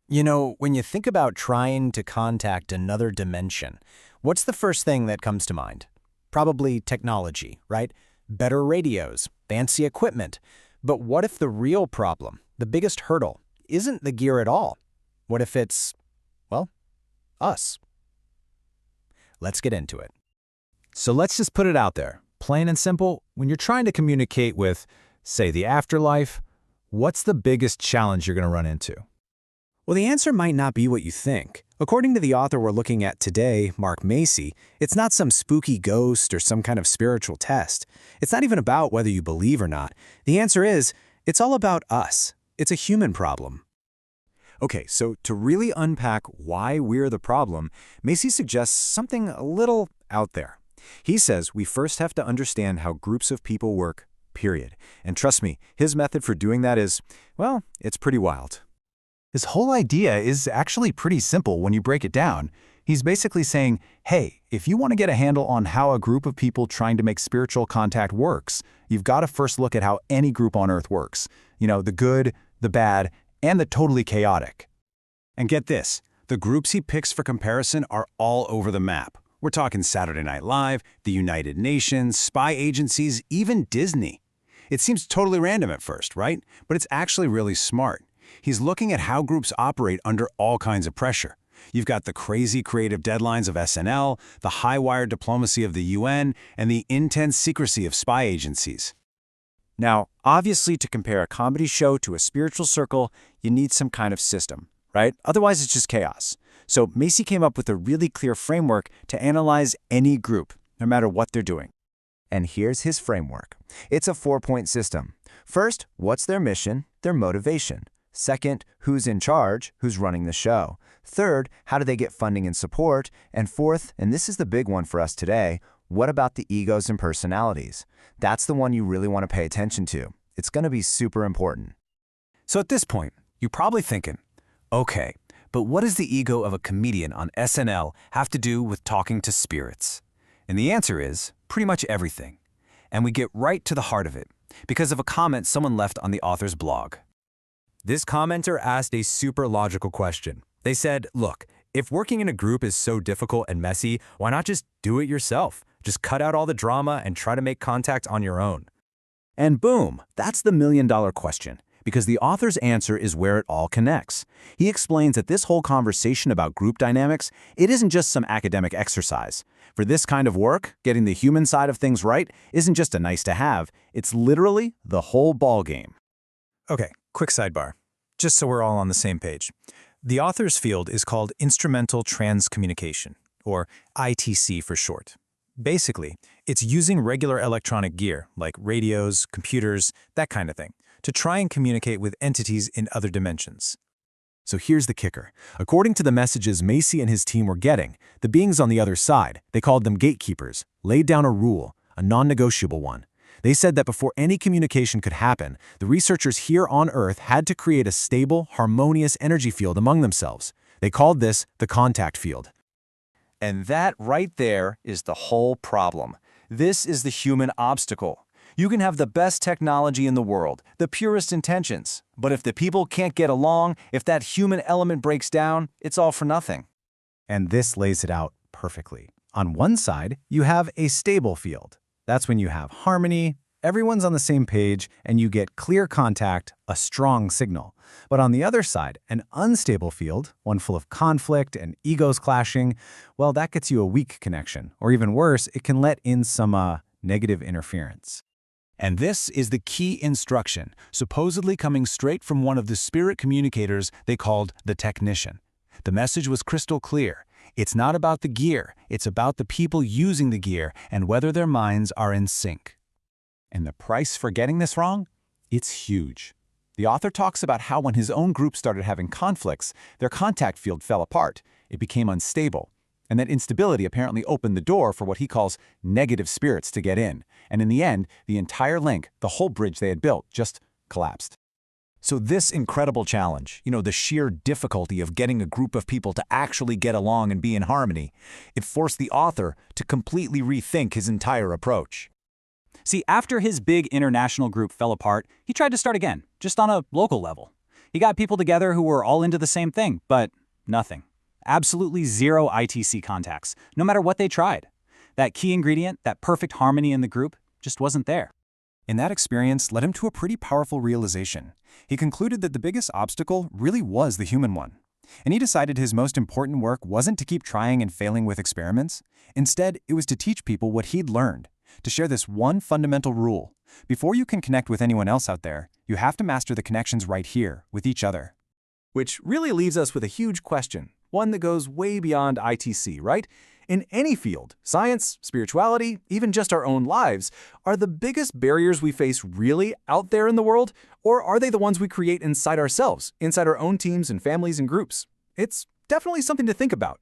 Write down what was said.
You know, when you think about trying to contact another dimension, what's the first thing that comes to mind? Probably technology, right? Better radios, fancy equipment. But what if the real problem, the biggest hurdle, isn't the gear at all? What if it's, well, us? Let's get into it. So let's just put it out there, plain and simple, when you're trying to communicate with, say, the afterlife, what's the biggest challenge you're going to run into? Well, the answer might not be what you think. According to the author we're looking at today, Mark Macy, it's not some spooky ghost or some kind of spiritual test. It's not even about whether you believe or not. The answer is, it's all about us. It's a human problem. Okay, so to really unpack why we're the problem, Macy suggests something a little out there. He says we first have to understand how groups of people work, period. And trust me, his method for doing that is, well, it's pretty wild. His whole idea is actually pretty simple when you break it down. He's basically saying, hey, if you want to get a handle on how a group of people trying to make spiritual contact works, you've got to first look at how any group on Earth works. You know, the good, the bad, and the totally chaotic. And get this, the groups he picks for comparison are all over the map. We're talking Saturday Night Live, the United Nations, spy agencies, even Disney. It seems totally random at first, right? But it's actually really smart. He's looking at how groups operate under all kinds of pressure. You've got the crazy creative deadlines of SNL, the high-wire diplomacy of the UN, and the intense secrecy of spy agencies. Now, obviously, to compare a comedy show to a spiritual circle, you need some kind of system, right? Otherwise, it's just chaos. So Macy came up with a really clear framework to analyze any group, no matter what they're doing. And here's his framework. It's a 4-point system. First, what's their mission, their motivation? Second, who's in charge, who's running the show? Third, how do they get funding and support? And fourth, and this is the big one for us today, what about the egos and personalities? That's the one you really want to pay attention to. It's going to be super important. So at this point, you're probably thinking, okay, but what does the ego of a comedian on SNL have to do with talking to spirits? And the answer is pretty much everything. And we get right to the heart of it, because of a comment someone left on the author's blog. This commenter asked a super logical question. They said, look, if working in a group is so difficult and messy, why not just do it yourself? Just cut out all the drama and try to make contact on your own. And boom, that's the million-dollar question, because the author's answer is where it all connects. He explains that this whole conversation about group dynamics, it isn't just some academic exercise. For this kind of work, getting the human side of things right isn't just a nice-to-have, it's literally the whole ballgame. Okay, quick sidebar, just so we're all on the same page. The author's field is called Instrumental Transcommunication, or ITC for short. Basically, it's using regular electronic gear, like radios, computers, that kind of thing, to try and communicate with entities in other dimensions. So here's the kicker. According to the messages Macy and his team were getting, the beings on the other side, they called them gatekeepers, laid down a rule, a non-negotiable one. They said that before any communication could happen, the researchers here on Earth had to create a stable, harmonious energy field among themselves. They called this the contact field. And that right there is the whole problem. This is the human obstacle. You can have the best technology in the world, the purest intentions, but if the people can't get along, if that human element breaks down, it's all for nothing. And this lays it out perfectly. On one side, you have a stable field. That's when you have harmony, everyone's on the same page, and you get clear contact, a strong signal. But on the other side, an unstable field, one full of conflict and egos clashing, well, that gets you a weak connection. Or even worse, it can let in some negative interference. And this is the key instruction, supposedly coming straight from one of the spirit communicators they called the technician. The message was crystal clear. It's not about the gear, it's about the people using the gear and whether their minds are in sync. And the price for getting this wrong? It's huge. The author talks about how when his own group started having conflicts, their contact field fell apart. It became unstable. And that instability apparently opened the door for what he calls negative spirits to get in. And in the end, the entire link, the whole bridge they had built, just collapsed. So this incredible challenge, the sheer difficulty of getting a group of people to actually get along and be in harmony, it forced the author to completely rethink his entire approach. See, after his big international group fell apart, he tried to start again, just on a local level. He got people together who were all into the same thing, but nothing. Absolutely zero ITC contacts, no matter what they tried. That key ingredient, that perfect harmony in the group, just wasn't there. And that experience led him to a pretty powerful realization. He concluded that the biggest obstacle really was the human one. And he decided his most important work wasn't to keep trying and failing with experiments. Instead, it was to teach people what he'd learned, to share this one fundamental rule. Before you can connect with anyone else out there, you have to master the connections right here with each other. Which really leaves us with a huge question, one that goes way beyond ITC, right? In any field, science, spirituality, even just our own lives, are the biggest barriers we face really out there in the world, or are they the ones we create inside ourselves, inside our own teams and families and groups? It's definitely something to think about.